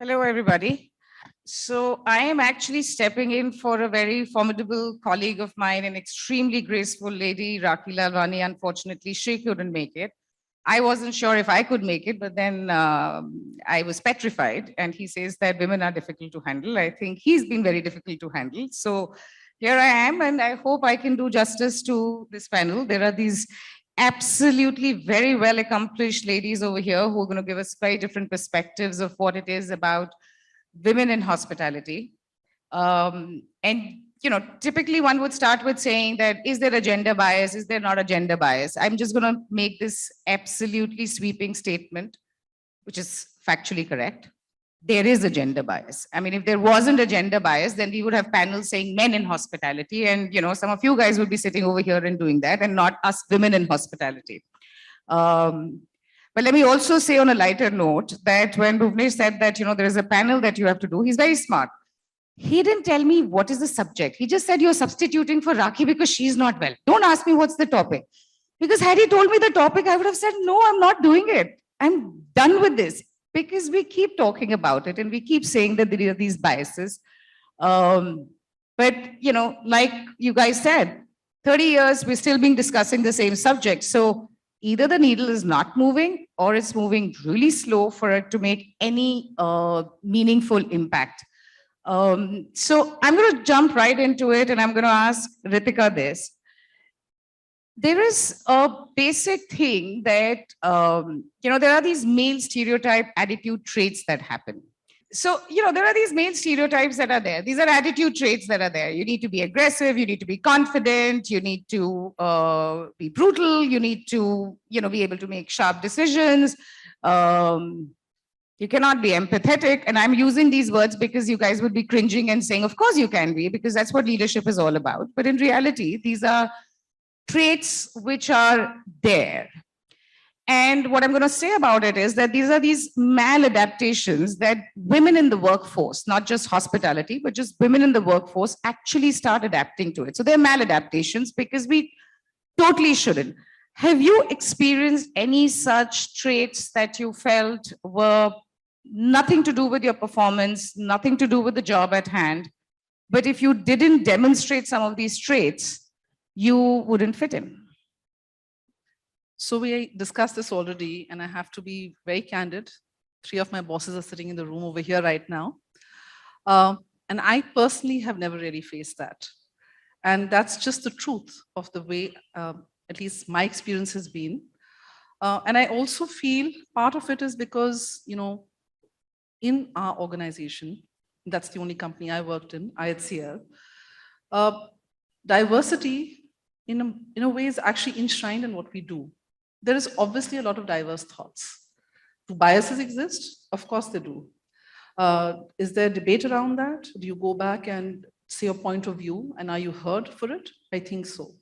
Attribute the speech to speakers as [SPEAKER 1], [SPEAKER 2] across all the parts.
[SPEAKER 1] Hello, everybody. So I am actually stepping in for a very formidable colleague of mine, an extremely graceful lady, Rakhi Lalwani. Unfortunately, she couldn't make it. I wasn't sure if I could make it, but then I was petrified. And he says that women are difficult to handle. I think he's been very difficult to handle. So here I am, and I hope I can do justice to this panel. There are these absolutely very well accomplished ladies over here who are going to give us very different perspectives of what it is about women in hospitality. And typically one would start with saying that, is there a gender bias? Is there not a gender bias? I'm just going to make this absolutely sweeping statement, which is factually correct. There is a gender bias. I mean, if there wasn't a gender bias, then we would have panels saying men in hospitality. And, some of you guys would be sitting over here and doing that, and not us women in hospitality. But let me also say on a lighter note that when Bhuvnesh said that, there is a panel that you have to do, he's very smart. He didn't tell me what is the subject. He just said, you're substituting for Rakhi because she's not well. Don't ask me what's the topic. Because had he told me the topic, I would have said, no, I'm not doing it. I'm done with this. Because we keep talking about it and we keep saying that there are these biases. But, like you guys said, 30 years, we're still being discussing the same subject. So either the needle is not moving or it's moving really slow for it to make any meaningful impact. So I'm going to jump right into it, and I'm going to ask Ritika this. There is a basic thing that, there are these male stereotype attitude traits that happen. So, there are these male stereotypes that are there. These are attitude traits that are there. You need to be aggressive. You need to be confident. You need to be brutal. You need to, be able to make sharp decisions. You cannot be empathetic. And I'm using these words because you guys would be cringing and saying, of course you can be, because that's what leadership is all about. But in reality, these are traits which are there. And what I'm going to say about it is that these are these maladaptations that women in the workforce, not just hospitality, but just women in the workforce actually start adapting to it. So they're maladaptations because we totally shouldn't. Have you experienced any such traits that you felt were nothing to do with your performance, nothing to do with the job at hand, but if you didn't demonstrate some of these traits, you wouldn't fit in?
[SPEAKER 2] So we discussed this already, and I have to be very candid. 3 of my bosses are sitting in the room over here right now. And I personally have never really faced that. And that's just the truth of the way, at least my experience has been. And I also feel part of it is because, in our organization, that's the only company I worked in, IHCL, diversity in a way is actually enshrined in what we do. There is obviously a lot of diverse thoughts. Do biases exist? Of course they do. Is there debate around that? Do you go back and say your point of view, and are you heard for it? I think so.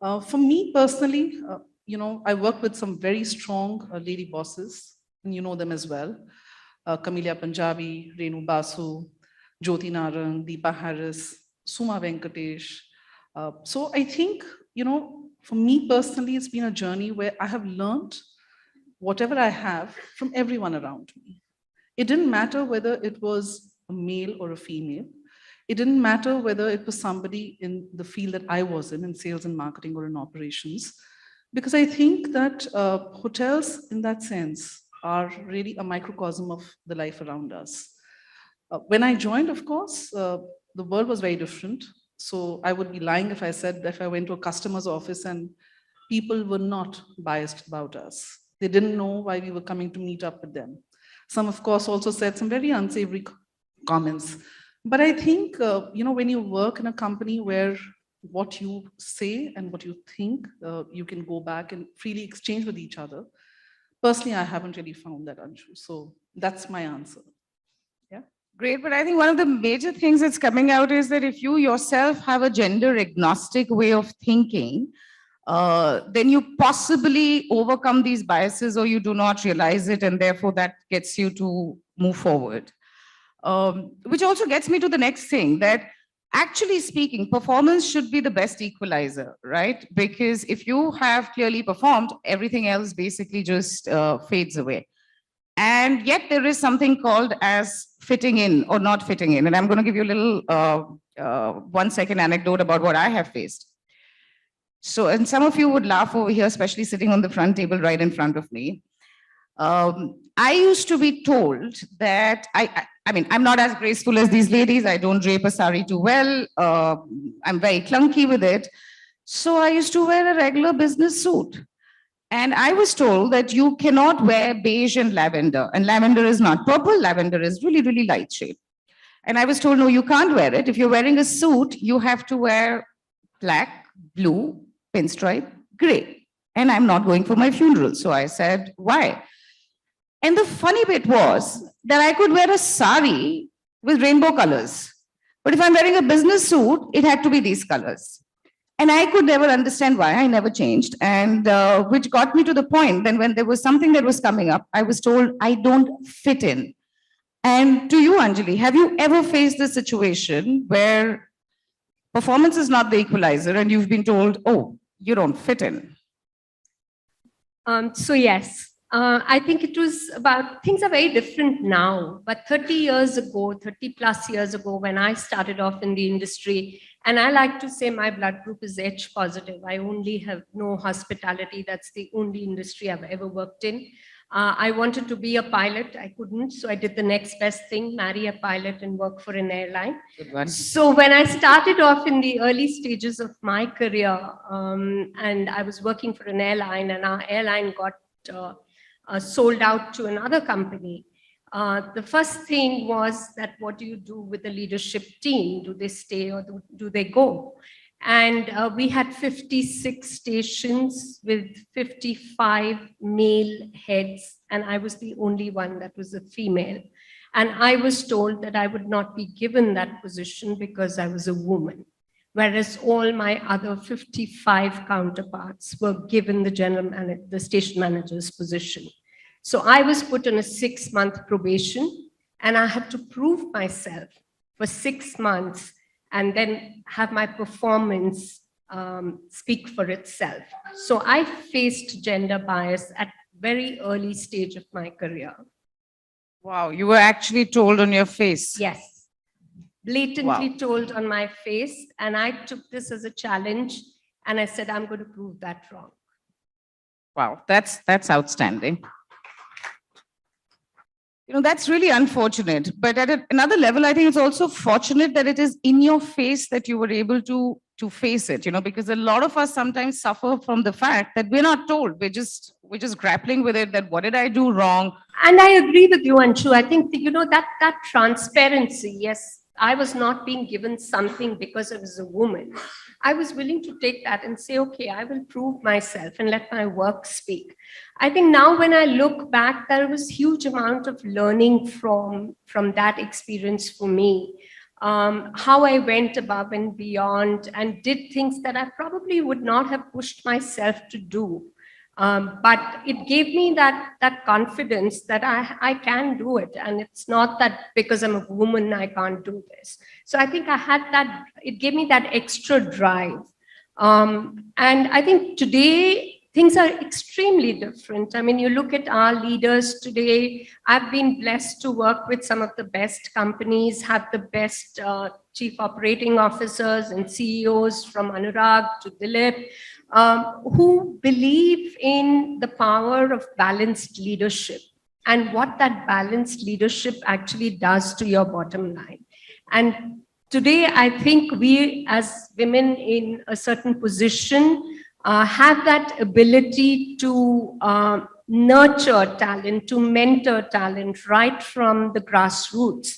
[SPEAKER 2] For me personally, I work with some very strong lady bosses, and you know them as well. Camelia Punjabi, Renu Basu, Jyoti Narang, Deepa Harris, Suma Venkatesh. So I think, for me personally, it's been a journey where I have learned whatever I have from everyone around me. It didn't matter whether it was a male or a female. It didn't matter whether it was somebody in the field that I was in sales and marketing or in operations, because I think that hotels in that sense are really a microcosm of the life around us. When I joined, of course, the world was very different. So I would be lying if I said that if I went to a customer's office and people were not biased about us. They didn't know why we were coming to meet up with them. Some, of course, also said some very unsavory comments. But I think, when you work in a company where what you say and what you think, you can go back and freely exchange with each other. Personally, I haven't really found that, Anshu. So that's my answer.
[SPEAKER 1] Great, but I think one of the major things that's coming out is that if you yourself have a gender agnostic way of thinking, then you possibly overcome these biases or you do not realize it, and therefore that gets you to move forward. Which also gets me to the next thing, that actually speaking, performance should be the best equalizer, right? Because if you have clearly performed, everything else basically just fades away. And yet there is something called as fitting in or not fitting in. And I'm going to give you a little 1 second anecdote about what I have faced. So, and some of you would laugh over here, especially sitting on the front table right in front of me. I used to be told that I mean, I'm not as graceful as these ladies. I don't drape a sari too well. I'm very clunky with it. So I used to wear a regular business suit. And I was told that you cannot wear beige and lavender. And lavender is not purple, lavender is really, really light shade. And I was told, no, you can't wear it. If you're wearing a suit, you have to wear black, blue, pinstripe, gray. And I'm not going for my funeral. So I said, why? And the funny bit was that I could wear a sari with rainbow colors. But if I'm wearing a business suit, it had to be these colors. And I could never understand why. I never changed. And which got me to the point then when there was something that was coming up, I was told I don't fit in. And to you, Anjali, have you ever faced this situation where performance is not the equalizer and you've been told, oh, you don't fit in?
[SPEAKER 3] So yes, I think it was about, things are very different now, but 30 years ago, 30 plus years ago, when I started off in the industry, and I like to say my blood group is H positive. I only have no hospitality. That's the only industry I've ever worked in. I wanted to be a pilot. I couldn't. So I did the next best thing, marry a pilot and work for an airline.
[SPEAKER 1] Good one.
[SPEAKER 3] So when I started off in the early stages of my career, and I was working for an airline, and our airline got sold out to another company. The first thing was that what do you do with the leadership team? Do they stay or do they go? And we had 56 stations with 55 male heads, and I was the only one that was a female. And I was told that I would not be given that position because I was a woman, whereas all my other 55 counterparts were given the station manager's position. So I was put on a 6-month probation, and I had to prove myself for 6 months and then have my performance speak for itself. So I faced gender bias at very early stage of my career.
[SPEAKER 1] Wow, you were actually told on your face.
[SPEAKER 3] Yes, blatantly
[SPEAKER 1] Wow.
[SPEAKER 3] told on my face, and I took this as a challenge, and I said, I'm going to prove that wrong.
[SPEAKER 1] Wow, that's outstanding. You know, that's really unfortunate. But at another level, I think it's also fortunate that it is in your face that you were able to face it, you know, because a lot of us sometimes suffer from the fact that we're not told. We're just grappling with it, that what did I do wrong?
[SPEAKER 3] And I agree with you, Anshu. I think, you know, that transparency, yes, I was not being given something because I was a woman. I was willing to take that and say, okay, I will prove myself and let my work speak. I think now when I look back, there was huge amount of learning from that experience for me. How I went above and beyond and did things that I probably would not have pushed myself to do. But it gave me that confidence that I can do it. And it's not that because I'm a woman, I can't do this. So I think I had that, it gave me that extra drive. And I think today, things are extremely different. I mean, you look at our leaders today, I've been blessed to work with some of the best companies, have the best chief operating officers and CEOs from Anurag to Dilip, who believe in the power of balanced leadership and what that balanced leadership actually does to your bottom line. And today, I think we as women in a certain position have that ability to nurture talent, to mentor talent right from the grassroots,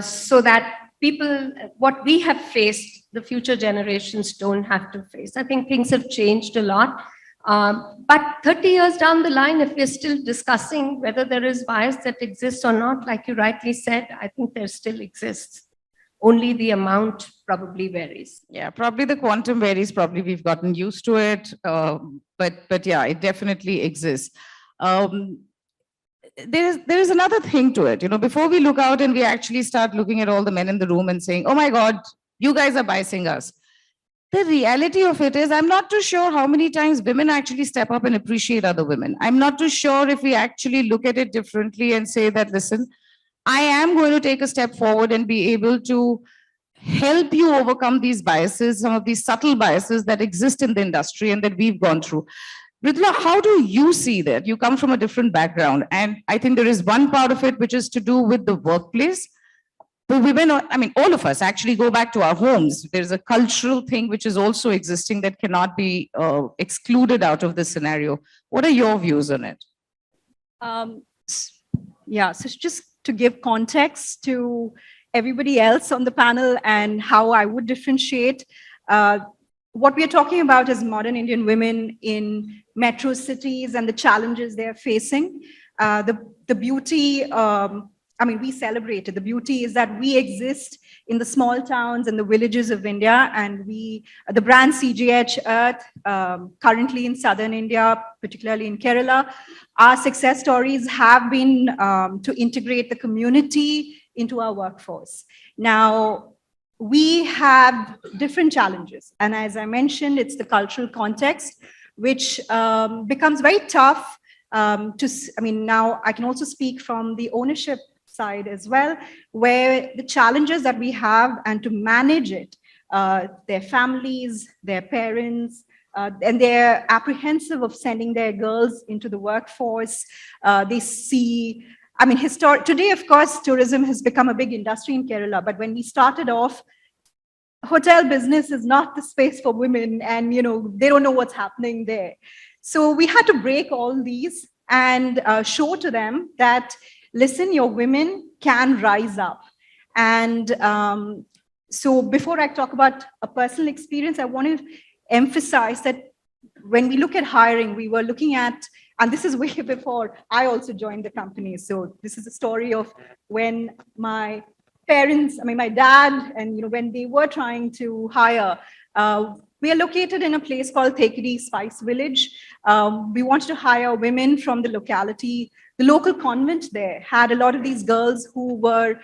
[SPEAKER 3] so that people, what we have faced, the future generations don't have to face. I think things have changed a lot. But 30 years down the line, if we're still discussing whether there is bias that exists or not, like you rightly said, I think there still exists. Only the amount probably varies.
[SPEAKER 1] Yeah, probably the quantum varies. Probably we've gotten used to it. But yeah, it definitely exists. There is another thing to it. You know, before we look out and we actually start looking at all the men in the room and saying, oh my God, you guys are biasing us. the reality of it is, I'm not too sure how many times women actually step up and appreciate other women. I'm not too sure if we actually look at it differently and say that, listen, I am going to take a step forward and be able to help you overcome these biases, some of these subtle biases that exist in the industry and that we've gone through. Mridula, how do you see that? You come from a different background, and I think there is one part of it which is to do with the workplace. The women, I mean, all of us actually go back to our homes. There's a cultural thing which is also existing that cannot be excluded out of this scenario. What are your views on it?
[SPEAKER 4] Yeah, so just to give context to everybody else on the panel and how I would differentiate, what we are talking about is modern Indian women in metro cities and the challenges they're facing. The beauty, I mean, we celebrate it. The beauty is that we exist in the small towns and the villages of India, and the brand CGH Earth, currently in southern India, particularly in Kerala, our success stories have been to integrate the community into our workforce. Now, we have different challenges, and as I mentioned, it's the cultural context, which becomes very tough I mean, now I can also speak from the ownership side as well, where the challenges that we have and to manage it, their families, their parents, and they're apprehensive of sending their girls into the workforce. They see, I mean, today, of course, tourism has become a big industry in Kerala, but when we started off, hotel business is not the space for women, and they don't know what's happening there. So we had to break all these and show to them that, listen, your women can rise up. And so before I talk about a personal experience, I want to emphasize that when we look at hiring, we were looking at, and this is way before I also joined the company. So this is a story of when my parents, I mean, my dad, and when they were trying to hire, we are located in a place called Thekiri Spice Village. We wanted to hire women from the locality. The local convent there had a lot of these girls who were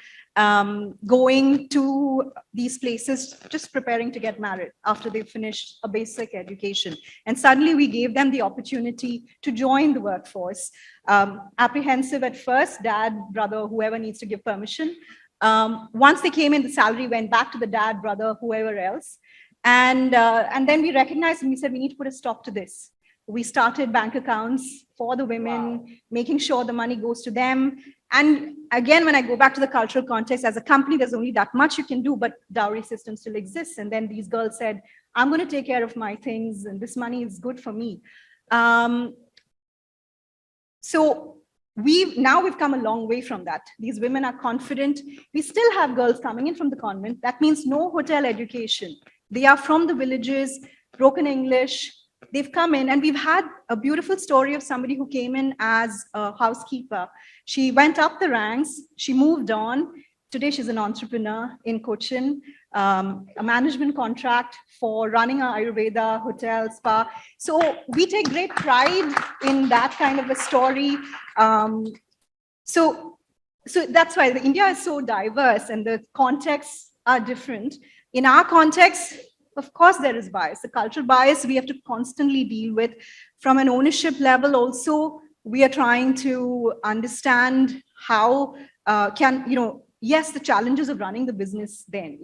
[SPEAKER 4] going to these places, just preparing to get married after they finished a basic education. And suddenly we gave them the opportunity to join the workforce. Apprehensive at first, dad, brother, whoever needs to give permission. Once they came in, the salary went back to the dad, brother, whoever else. And then we recognized and we said, we need to put a stop to this. We started bank accounts for the women, making sure the money goes to them. And again, when I go back to the cultural context, as a company, there's only that much you can do, but dowry system still exists. And then these girls said, I'm going to take care of my things, and this money is good for me. So we've come a long way from that. These women are confident. We still have girls coming in from the convent. That means no hotel education. They are from the villages, broken English. They've come in, and we've had a beautiful story of somebody who came in as a housekeeper. She went up the ranks. She moved on. Today, she's an entrepreneur in Cochin, a management contract for running our Ayurveda hotel, spa. So we take great pride in that kind of a story. So that's why India is so diverse and the contexts are different. In our context, of course, there is bias. The cultural bias we have to constantly deal with. From an ownership level also, we are trying to understand how yes, the challenges of running the business then,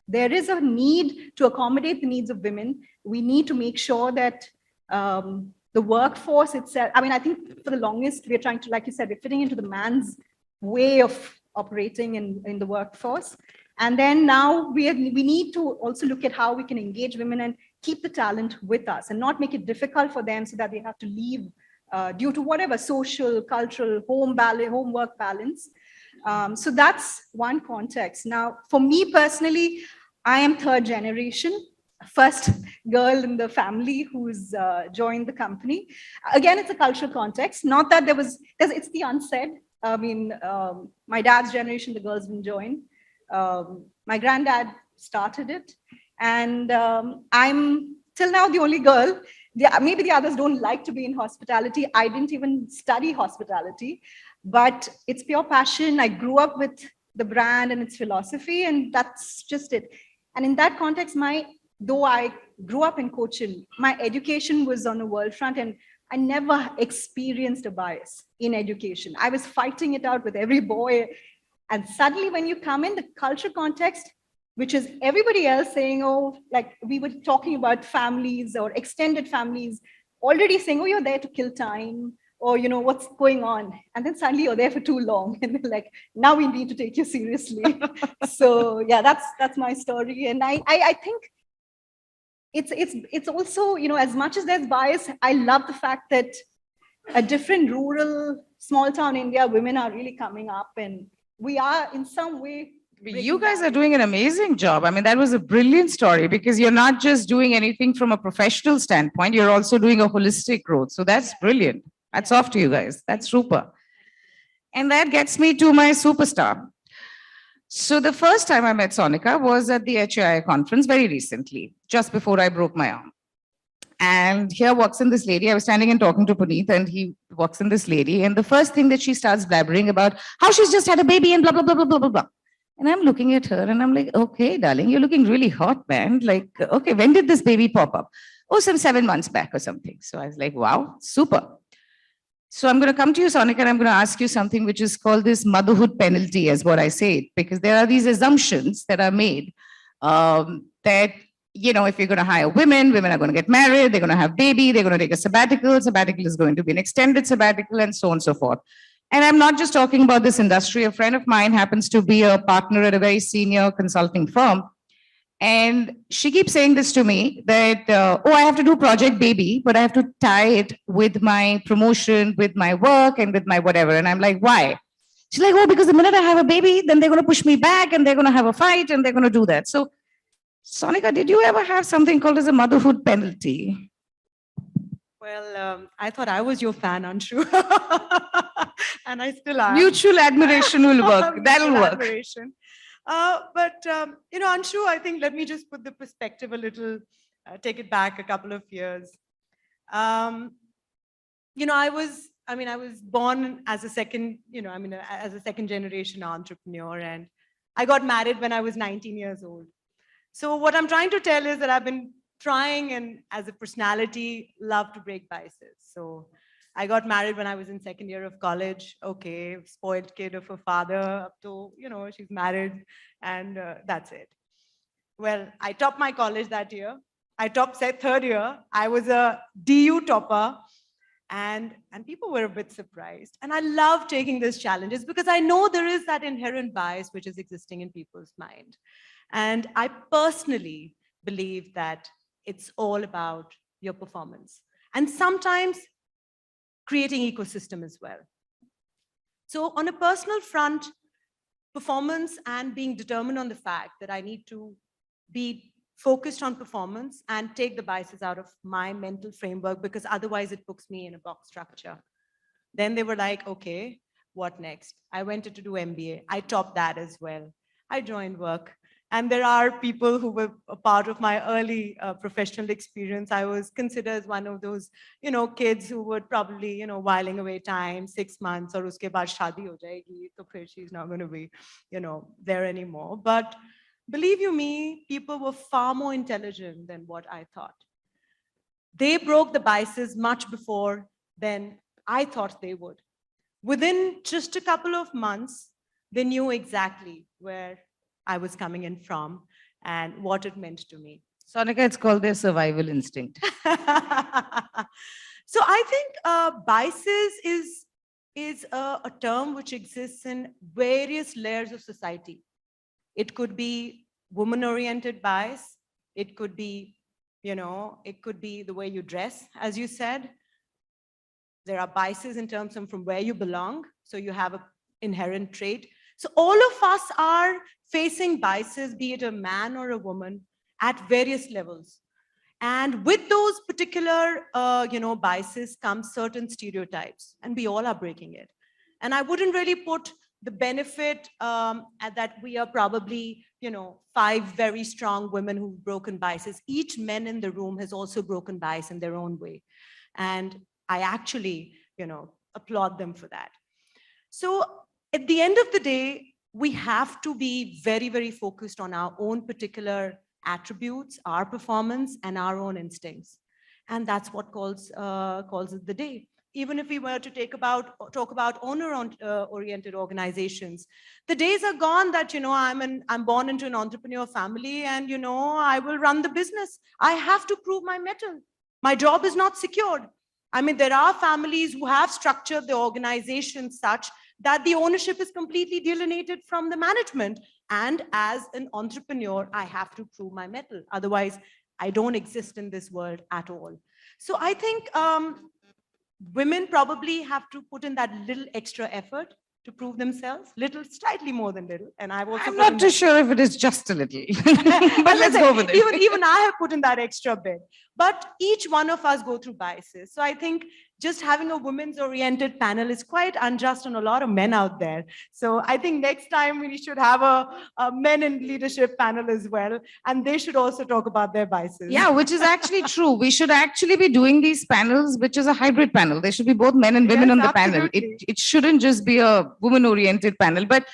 [SPEAKER 4] there is a need to accommodate the needs of women. We need to make sure that the workforce itself, I mean, I think for the longest, we're trying to, like you said, we're fitting into the man's way of operating in the workforce. And then now we need to also look at how we can engage women and keep the talent with us and not make it difficult for them so that they have to leave due to whatever social, cultural, homework balance. So that's one context. Now, for me personally, I am third generation, first girl in the family who's joined the company. Again, it's a cultural context, not that it's the unsaid. I mean, my dad's generation, the girls didn't join. My granddad started it, and I'm till now the only girl. Maybe the others don't like to be in hospitality. I didn't even study hospitality, but it's pure passion. I grew up with the brand and its philosophy, and that's just it. And in that context, my though I grew up in Cochin, my education was on a world front and I never experienced a bias in education. I was fighting it out with every boy. And suddenly when you come in the culture context, which is everybody else saying, oh, like we were talking about families or extended families, already saying, oh, you're there to kill time, or, you know, what's going on? And then suddenly you're there for too long. And they're like, now we need to take you seriously. So yeah, that's my story. And I think it's also, you know, as much as there's bias, I love the fact that a different rural, small town India, women are really coming up and we are in some way.
[SPEAKER 1] You guys are doing an amazing job. I mean, that was a brilliant story because you're not just doing anything from a professional standpoint, you're also doing a holistic growth. So that's brilliant. That's off to you guys. That's super. And that gets me to my superstar. So the first time I met Sonica was at the IHA conference very recently, just before I broke my arm. And here walks in this lady. I was standing and talking to Puneet, and he walks in this lady. And the first thing that she starts blabbering about how she's just had a baby and blah, blah, blah, blah, blah, blah, blah. And I'm looking at her and I'm like, okay, darling, you're looking really hot, man. Like, okay, when did this baby pop up? Oh, some 7 months back or something. So I was like, wow, super. So I'm going to come to you, Sonica, and I'm going to ask you something which is called this motherhood penalty, as what I say, because there are these assumptions that are made that, you know, if you're going to hire women, women are going to get married, they're going to have baby, they're going to take a sabbatical, sabbatical is going to be an extended sabbatical, and so on and so forth. And I'm not just talking about this industry. A friend of mine happens to be a partner at a very senior consulting firm. And she keeps saying this to me that, oh, I have to do Project Baby, but I have to tie it with my promotion, with my work, and with my whatever. And I'm like, why? She's like, oh, because the minute I have a baby, then they're going to push me back and they're going to have a fight and they're going to do that. So, Sonica, did you ever have something called as a motherhood penalty?
[SPEAKER 5] Well, I thought I was your fan, Anshu. And I still am.
[SPEAKER 1] Mutual admiration will work. That'll
[SPEAKER 5] Mutual
[SPEAKER 1] work.
[SPEAKER 5] admiration. You know, Anshu, I think let me just put the perspective a little, take it back a couple of years. You know, I was born as a second, as a second generation entrepreneur, and I got married when I was 19 years old. So what I'm trying to tell is that I've been trying, and as a personality, love to break biases. So I got married when I was in second year of college. Okay, spoiled kid of a father up to, you know, she's married, and that's it. Well, I topped my college that year. I topped third year. I was a DU topper, and people were a bit surprised. And I love taking these challenges because I know there is that inherent bias which is existing in people's mind. And I personally believe that it's all about your performance. And sometimes creating ecosystem as well. So on a personal front, performance and being determined on the fact that I need to be focused on performance and take the biases out of my mental framework, because otherwise it puts me in a box structure. Then they were like, okay, what next? I went to do MBA. I topped that as well. I joined work. And there are people who were a part of my early professional experience. I was considered as one of those, you know, kids who would probably, you know, whiling away time, 6 months, or uske baad shaadi ho jayegi, to phir she's not going to be, you know, there anymore. But believe you me, people were far more intelligent than what I thought. They broke the biases much before than I thought they would. Within just a couple of months, they knew exactly where I was coming in from and what it meant to me.
[SPEAKER 1] Sonica, it's called their survival instinct.
[SPEAKER 5] So I think biases is a term which exists in various layers of society. It could be woman-oriented bias. It could be, you know, it could be the way you dress, as you said. There are biases in terms of from where you belong. So you have an inherent trait. So all of us are facing biases, be it a man or a woman, at various levels. And with those particular, biases come certain stereotypes, and we all are breaking it. And I wouldn't really put the benefit at that we are probably, 5 very strong women who've broken biases. Each man in the room has also broken bias in their own way. And I actually, applaud them for that. So at the end of the day, we have to be very, very focused on our own particular attributes, our performance, and our own instincts. And that's what calls it the day. Even if we were to talk about owner-oriented organizations, the days are gone that, I'm born into an entrepreneur family and, I will run the business. I have to prove my mettle. My job is not secured. I mean, there are families who have structured the organization such that the ownership is completely delineated from the management. And as an entrepreneur, I have to prove my mettle. Otherwise, I don't exist in this world at all. So I think women probably have to put in that little extra effort to prove themselves, slightly more than little. And
[SPEAKER 1] I'm not too sure if it is just a little, but let's go with it.
[SPEAKER 5] Even I have put in that extra bit. But each one of us go through biases. So I think just having a women's oriented panel is quite unjust on a lot of men out there. So I think next time we should have a men in leadership panel as well. And they should also talk about their biases.
[SPEAKER 1] Yeah, which is actually true. We should actually be doing these panels, which is a hybrid panel. There should be both men and women
[SPEAKER 5] Yes,
[SPEAKER 1] on the panel.
[SPEAKER 5] absolutely.
[SPEAKER 1] It shouldn't just be a woman oriented panel. But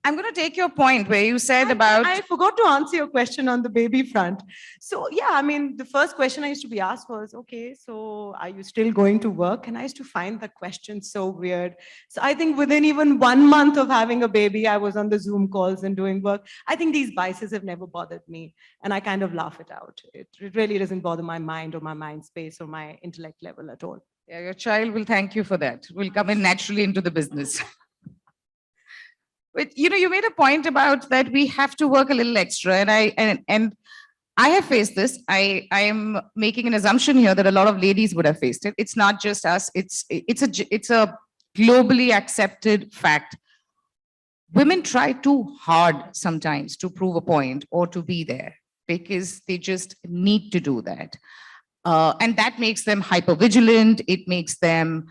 [SPEAKER 1] I'm going to take your point where you said about.
[SPEAKER 5] I forgot to answer your question on the baby front. So yeah, I mean, the first question I used to be asked was, okay, so are you still going to work? And I used to find that question so weird. So I think within even 1 month of having a baby, I was on the Zoom calls and doing work. I think these biases have never bothered me. And I kind of laugh it out. It really doesn't bother my mind or my mind space or my intellect level at all.
[SPEAKER 1] Yeah, your child will thank you for that. Will come in naturally into the business. But you made a point about that we have to work a little extra, and I have faced this. I am making an assumption here that a lot of ladies would have faced it. It's not just us. It's a globally accepted fact. Women try too hard sometimes to prove a point or to be there because they just need to do that, and that makes them hypervigilant. It makes them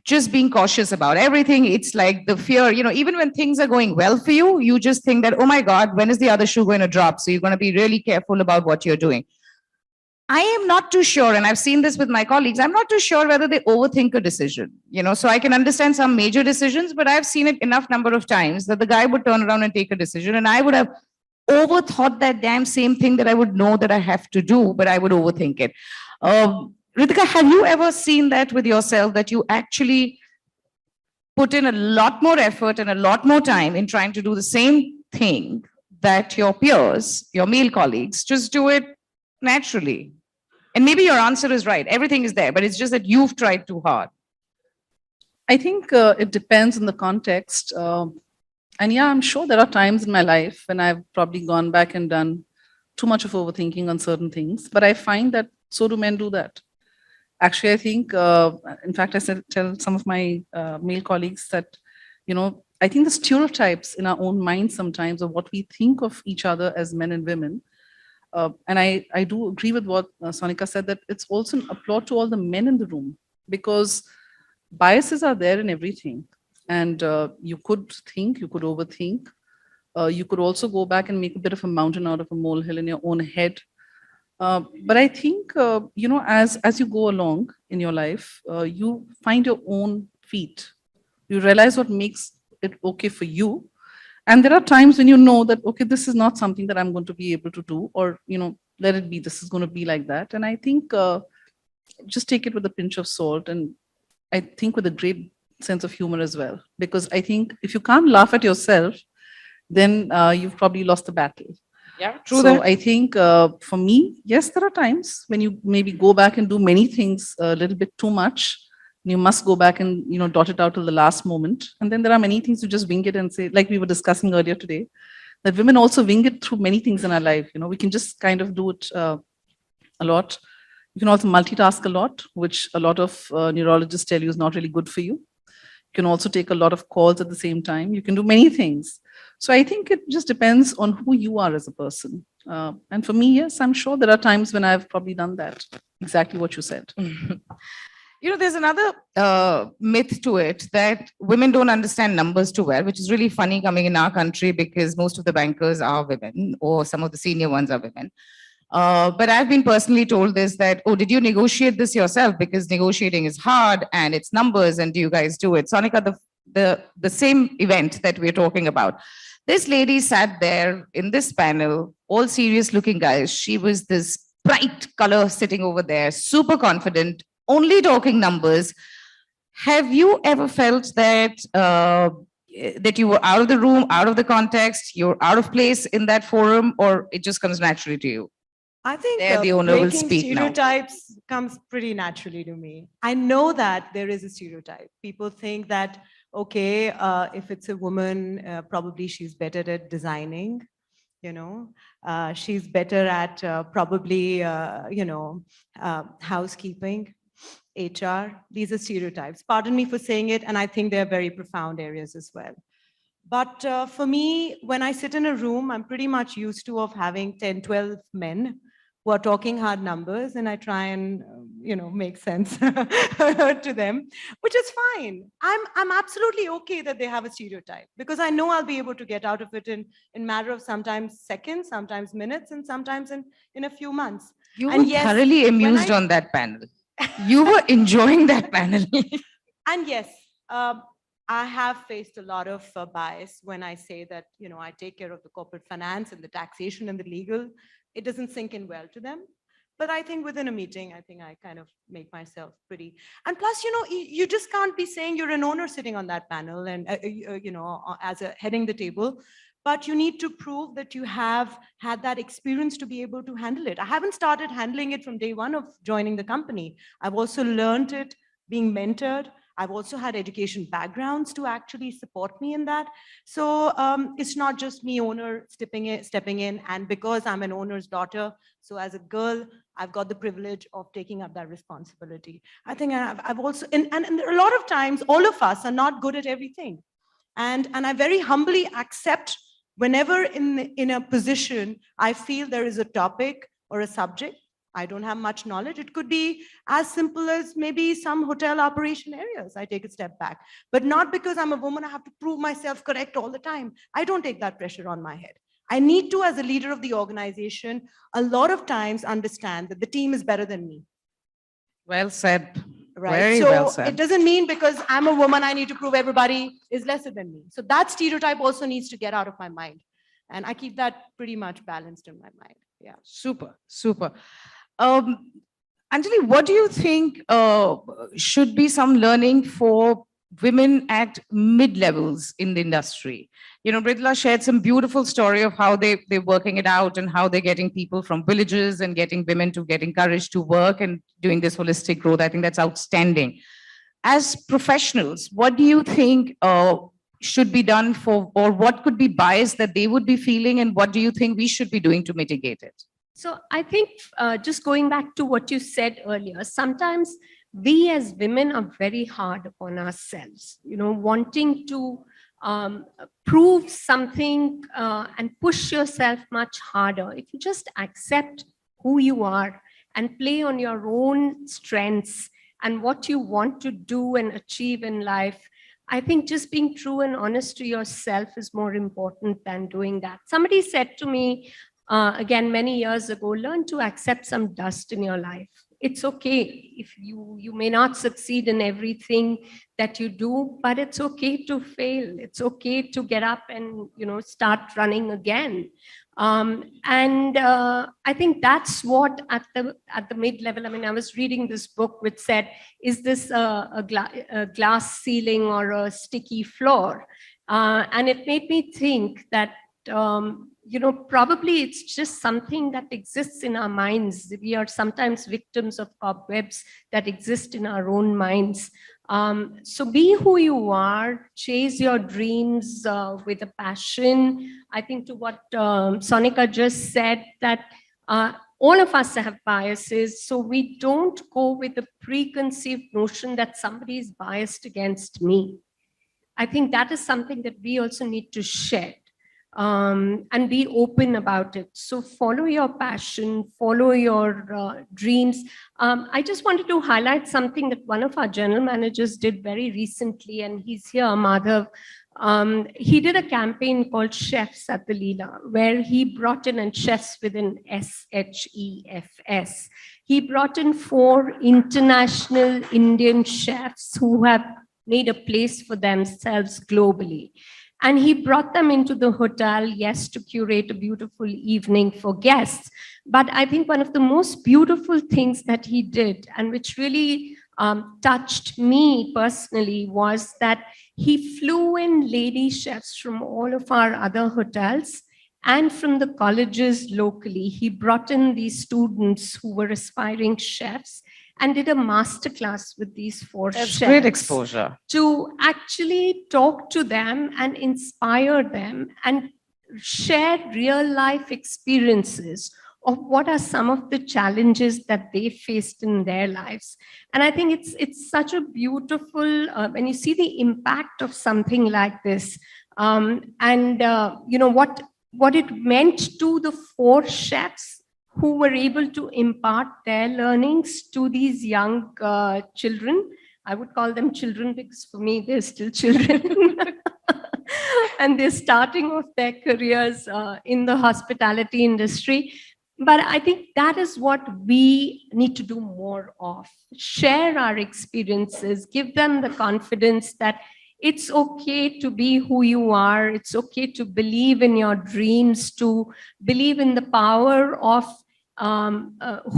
[SPEAKER 1] just being cautious about everything. It's like the fear, even when things are going well for you, you just think that, oh my God, when is the other shoe going to drop? So you're going to be really careful about what you're doing. I am not too sure, and I've seen this with my colleagues, I'm not too sure whether they overthink a decision, so I can understand some major decisions, but I've seen it enough number of times that the guy would turn around and take a decision, and I would have overthought that damn same thing that I would know that I have to do, but I would overthink it. Ritika, have you ever seen that with yourself, that you actually put in a lot more effort and a lot more time in trying to do the same thing that your peers, your male colleagues, just do it naturally? And maybe your answer is right. Everything is there, but it's just that you've tried too hard.
[SPEAKER 2] I think it depends on the context. And yeah, I'm sure there are times in my life when I've probably gone back and done too much of overthinking on certain things, but I find that so do men do that. Actually, I think, in fact, I tell some of my male colleagues that, I think the stereotypes in our own minds sometimes of what we think of each other as men and women. And I do agree with what Sonica said, that it's also an applaud to all the men in the room, because biases are there in everything. And you could think, you could overthink. You could also go back and make a bit of a mountain out of a molehill in your own head. But I think, as you go along in your life, you find your own feet. You realize what makes it okay for you. And there are times when you know that, okay, this is not something that I'm going to be able to do, or, let it be, this is going to be like that. And I think just take it with a pinch of salt, and I think with a great sense of humor as well. Because I think if you can't laugh at yourself, then you've probably lost the battle.
[SPEAKER 1] Yeah, true.
[SPEAKER 2] So that. I think for me, yes, there are times when you maybe go back and do many things a little bit too much. You must go back and, dot it out till the last moment. And then there are many things you just wing it and say, like we were discussing earlier today, that women also wing it through many things in our life. We can just kind of do it a lot. You can also multitask a lot, which a lot of neurologists tell you is not really good for you. You can also take a lot of calls at the same time. You can do many things. So I think it just depends on who you are as a person. And for me, yes, I'm sure there are times when I've probably done that. Exactly what you said.
[SPEAKER 1] There's another myth to it that women don't understand numbers too well, which is really funny coming in our country because most of the bankers are women, or some of the senior ones are women. But I've been personally told this, that, oh, did you negotiate this yourself? Because negotiating is hard and it's numbers, and do you guys do it? Sonica, the same event that we're talking about. This lady sat there in this panel, all serious looking guys. She was this bright color sitting over there, super confident, only talking numbers. Have you ever felt that that you were out of the room, out of the context, you're out of place in that forum, or it just comes naturally to you?
[SPEAKER 5] I think
[SPEAKER 1] There, the owner will
[SPEAKER 5] breaking
[SPEAKER 1] speak now.
[SPEAKER 5] stereotypes comes pretty naturally to me. I know that there is a stereotype. People think that, okay, if it's a woman, probably she's better at designing, you know, she's better at probably, housekeeping, HR. These are stereotypes. Pardon me for saying it, and I think they're very profound areas as well. But for me, when I sit in a room, I'm pretty much used to of having 10, 12 men who are talking hard numbers, and I try and make sense to them, which is fine. I'm absolutely okay that they have a stereotype, because I know I'll be able to get out of it in matter of sometimes seconds, sometimes minutes, and sometimes in a few months.
[SPEAKER 1] You were
[SPEAKER 5] And yes,
[SPEAKER 1] thoroughly amused on that panel. You were enjoying that panel.
[SPEAKER 5] And yes, I have faced a lot of bias when I say that, I take care of the corporate finance and the taxation and the legal. It doesn't sink in well to them. But I think within a meeting, I think I kind of make myself pretty. And plus, you just can't be saying you're an owner sitting on that panel and, as a heading the table. But you need to prove that you have had that experience to be able to handle it. I haven't started handling it from day one of joining the company. I've also learned it being mentored. I've also had education backgrounds to actually support me in that. So it's not just me, owner, stepping in. And because I'm an owner's daughter, so as a girl, I've got the privilege of taking up that responsibility. I think I've also, and a lot of times, all of us are not good at everything. And I very humbly accept whenever in a position, I feel there is a topic or a subject, I don't have much knowledge. It could be as simple as maybe some hotel operation areas. I take a step back, but not because I'm a woman, I have to prove myself correct all the time. I don't take that pressure on my head. I need to, as a leader of the organization, a lot of times understand that the team is better than me.
[SPEAKER 1] Well said.
[SPEAKER 5] Right.
[SPEAKER 1] Very
[SPEAKER 5] so
[SPEAKER 1] well said.
[SPEAKER 5] It doesn't mean because I'm a woman, I need to prove everybody is lesser than me. So that stereotype also needs to get out of my mind. And I keep that pretty much balanced in my mind. Yeah.
[SPEAKER 1] Super, super. Anjali, what do you think should be some learning for women at mid-levels in the industry? Mridula shared some beautiful story of how they're working it out and how they're getting people from villages and getting women to get encouraged to work and doing this holistic growth. I think that's outstanding. As professionals, what do you think should be done for, or what could be bias that they would be feeling, and what do you think we should be doing to mitigate it?
[SPEAKER 3] So I think just going back to what you said earlier, sometimes we as women are very hard upon ourselves, wanting to prove something and push yourself much harder. If you just accept who you are and play on your own strengths and what you want to do and achieve in life, I think just being true and honest to yourself is more important than doing that. Somebody said to me, again, many years ago, learn to accept some dust in your life. It's okay if you may not succeed in everything that you do, but it's okay to fail. It's okay to get up and start running again. I think that's what at the mid-level. I mean, I was reading this book which said, "Is this a glass ceiling or a sticky floor?" And it made me think that. Probably it's just something that exists in our minds. We are sometimes victims of cobwebs that exist in our own minds. So be who you are, chase your dreams with a passion. I think to what Sonica just said, that all of us have biases, so we don't go with the preconceived notion that somebody is biased against me. I think that is something that we also need to shed. And be open about it. So follow your passion, follow your dreams. I just wanted to highlight something that one of our general managers did very recently, and he's here, Madhav. He did a campaign called Chefs at the Leela, where he brought in, and chefs with an SHEFS. He brought in 4 international Indian chefs who have made a place for themselves globally. And he brought them into the hotel, yes, to curate a beautiful evening for guests. But I think one of the most beautiful things that he did, and which really touched me personally, was that he flew in lady chefs from all of our other hotels and from the colleges locally. He brought in these students who were aspiring chefs and did a masterclass with these four
[SPEAKER 1] That's
[SPEAKER 3] chefs.
[SPEAKER 1] great exposure.
[SPEAKER 3] To actually talk to them and inspire them and share real life experiences of what are some of the challenges that they faced in their lives. And I think it's such a beautiful, when you see the impact of something like this, you know, what it meant to the four chefs who were able to impart their learnings to these young children. I would call them children because for me, they're still children. And they're starting off their careers in the hospitality industry. But I think that is what we need to do more of. Share our experiences, give them the confidence that it's okay to be who you are. It's okay to believe in your dreams, to believe in the power of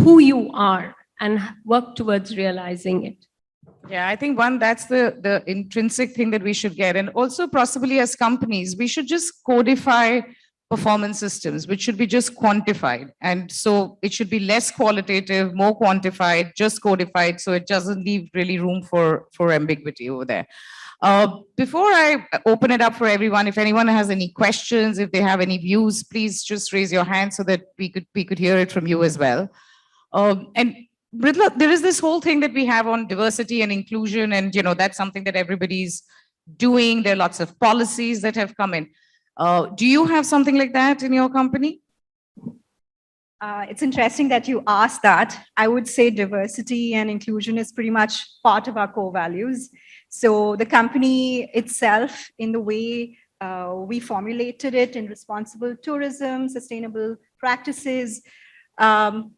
[SPEAKER 3] who you are and work towards realizing it.
[SPEAKER 1] Yeah, I think that's the intrinsic thing that we should get. And also possibly as companies, we should just codify performance systems, which should be just quantified. And so it should be less qualitative, more quantified, just codified. So it doesn't leave really room for ambiguity over there. Before I open it up for everyone, if anyone has any questions, if they have any views, please just raise your hand so that we could hear it from you as well. And Mridula, there is this whole thing that we have on diversity and inclusion, and you know that's something that everybody's doing. There are lots of policies that have come in. Do you have something like that in your company?
[SPEAKER 4] It's interesting that you asked that. I would say diversity and inclusion is pretty much part of our core values. So the company itself, in the way we formulated it in responsible tourism, sustainable practices,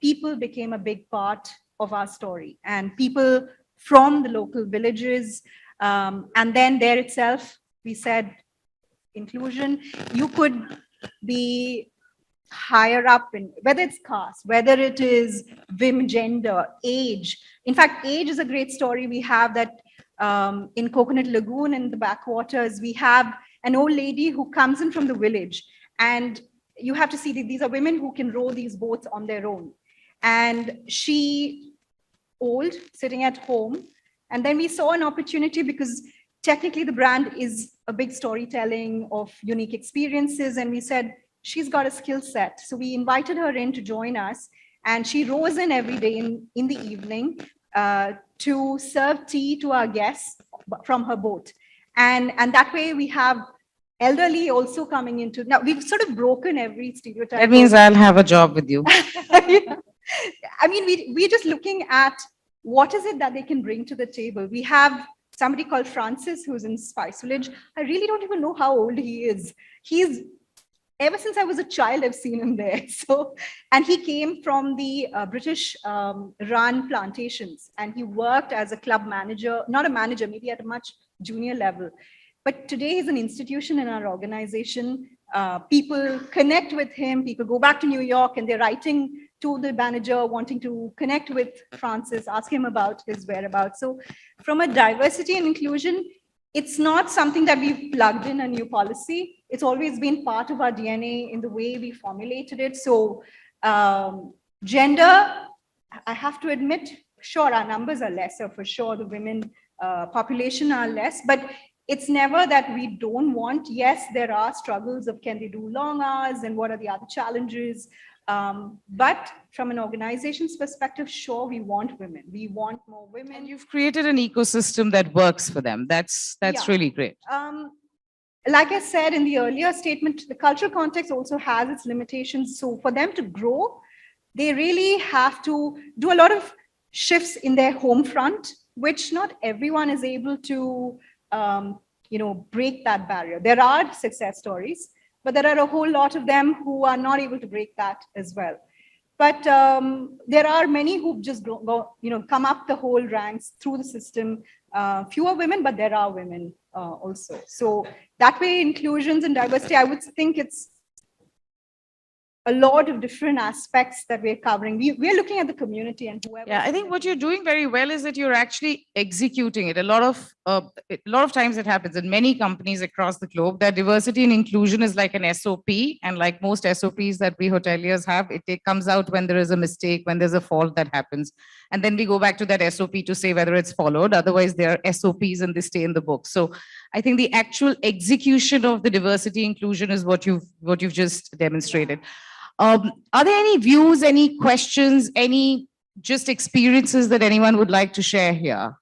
[SPEAKER 4] people became a big part of our story, and people from the local villages. And then there itself, we said inclusion, you could be higher up in, whether it's caste, whether it is women, gender, age. In fact, age is a great story. We have that in Coconut Lagoon in the backwaters, we have an old lady who comes in from the village, and you have to see that these are women who can row these boats on their own. And she, old, sitting at home. And then we saw an opportunity because technically the brand is a big storytelling of unique experiences. And we said, she's got a skill set. So we invited her in to join us. And she rows in every day in the evening to serve tea to our guests from her boat. And that way we have elderly also coming into, now we've sort of broken every stereotype.
[SPEAKER 1] That means I'll have a job with you.
[SPEAKER 4] Yeah. I mean, we're just looking at what is it that they can bring to the table. We have somebody called Francis who's in Spice Village. I really don't even know how old he is. He's, ever since I was a child, I've seen him there. So, and he came from the British run plantations, and he worked as a club manager, not a manager, maybe at a much junior level. But today he's an institution in our organization. People connect with him. People go back to New York and they're writing to the manager, wanting to connect with Francis, ask him about his whereabouts. So from a diversity and inclusion, it's not something that we've plugged in a new policy. It's always been part of our DNA in the way we formulated it. So gender, I have to admit, sure, our numbers are lesser for sure. The women population are less, but it's never that we don't want. Yes, there are struggles of can they do long hours and what are the other challenges. But from an organization's perspective, sure, we want women. We want more women.
[SPEAKER 1] And you've created an ecosystem that works for them. That's really great.
[SPEAKER 4] Like I said in the earlier statement, the cultural context also has its limitations. So for them to grow, they really have to do a lot of shifts in their home front, which not everyone is able to break that barrier. There are success stories, but there are a whole lot of them who are not able to break that as well. But there are many who've just come up the whole ranks through the system. fewer women, but there are women also. So that way, inclusions and diversity, I would think it's a lot of different aspects that we're covering. We're looking at the community and whoever.
[SPEAKER 1] Yeah, I think what you're doing very well is that you're actually executing it. A lot of times it happens in many companies across the globe that diversity and inclusion is like an SOP, and like most SOPs that we hoteliers have, it comes out when there is a mistake, when there's a fault that happens, and then we go back to that SOP to say whether it's followed. Otherwise, they are SOPs and they stay in the book. So I think the actual execution of the diversity inclusion is what you've just demonstrated. Are there any views, any questions, any just experiences that anyone would like to share here?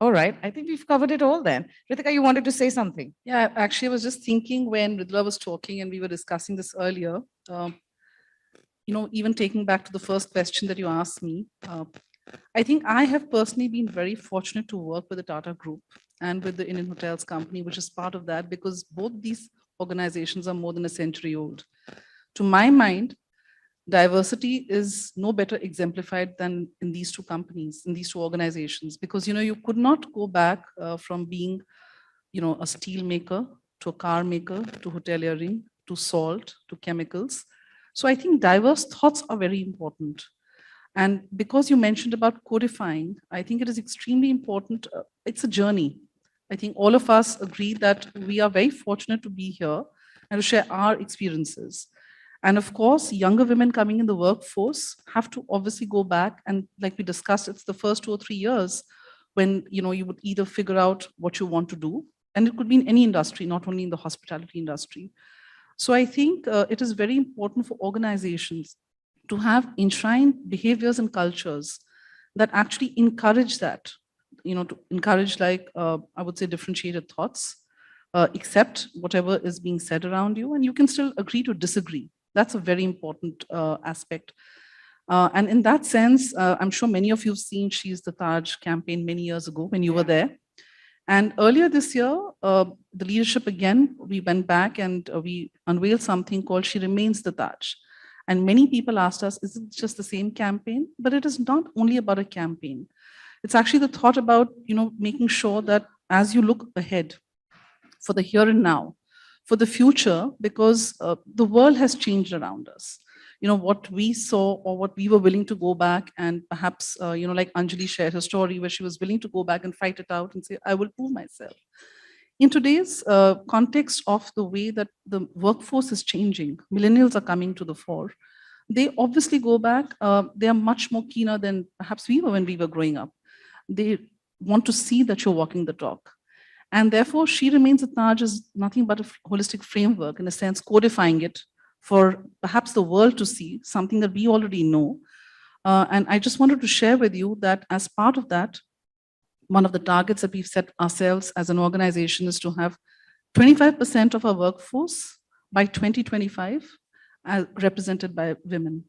[SPEAKER 1] All right, I think we've covered it all then. Ritika, you wanted to say something?
[SPEAKER 2] Yeah, actually, I was just thinking when Mridula was talking and we were discussing this earlier, even taking back to the first question that you asked me, I think I have personally been very fortunate to work with the Tata Group and with the Indian Hotels Company, which is part of that, because both these organizations are more than a century old. To my mind, diversity is no better exemplified than in these two companies, in these two organizations, because you could not go back from being a steel maker to a car maker to hoteliering to salt to chemicals. So I think diverse thoughts are very important. And because you mentioned about codifying, I think it is extremely important. It's a journey. I think all of us agree that we are very fortunate to be here and to share our experiences. And of course, younger women coming in the workforce have to obviously go back. And like we discussed, it's the first 2 or 3 years when you would either figure out what you want to do. And it could be in any industry, not only in the hospitality industry. So I think it is very important for organizations to have enshrined behaviors and cultures that actually encourage that, to encourage, like, I would say, differentiated thoughts, accept whatever is being said around you, and you can still agree to disagree. That's a very important aspect. And in that sense, I'm sure many of you have seen She's the Taj campaign many years ago when you were there. And earlier this year, the leadership again, we went back and we unveiled something called She Remains the Taj. And many people asked us, is it just the same campaign? But it is not only about a campaign. It's actually the thought about, making sure that as you look ahead for the here and now, for the future, because the world has changed around us. What we saw or what we were willing to go back and perhaps, like Anjali shared her story where she was willing to go back and fight it out and say, I will prove myself. In today's context of the way that the workforce is changing, millennials are coming to the fore. They obviously go back. They are much more keener than perhaps we were when we were growing up. They want to see that you're walking the talk. And therefore, She Remains a Taj is nothing but a holistic framework, in a sense, codifying it for perhaps the world to see, something that we already know. And I just wanted to share with you that as part of that, one of the targets that we've set ourselves as an organization is to have 25% of our workforce by 2025 represented by women.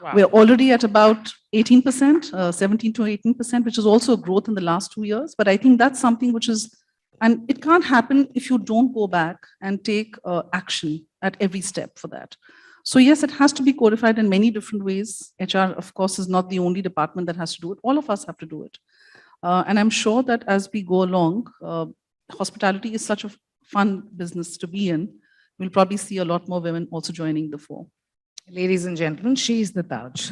[SPEAKER 2] Wow. We're already at about 18%, 17 to 18%, which is also a growth in the last 2 years. But I think that's something which is, and it can't happen if you don't go back and take action at every step for that. So yes, it has to be codified in many different ways. HR, of course, is not the only department that has to do it. All of us have to do it. And I'm sure that as we go along, hospitality is such a fun business to be in. We'll probably see a lot more women also joining the fore.
[SPEAKER 1] Ladies and gentlemen, She's the Taj.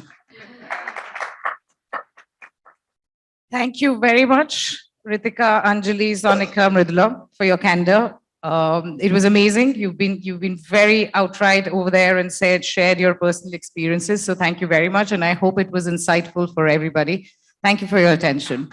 [SPEAKER 1] Thank you very much, Ritika, Anjali, Sonica, Mridula, for your candor. It was amazing. You've been very outright over there and shared your personal experiences. So thank you very much. And I hope it was insightful for everybody. Thank you for your attention.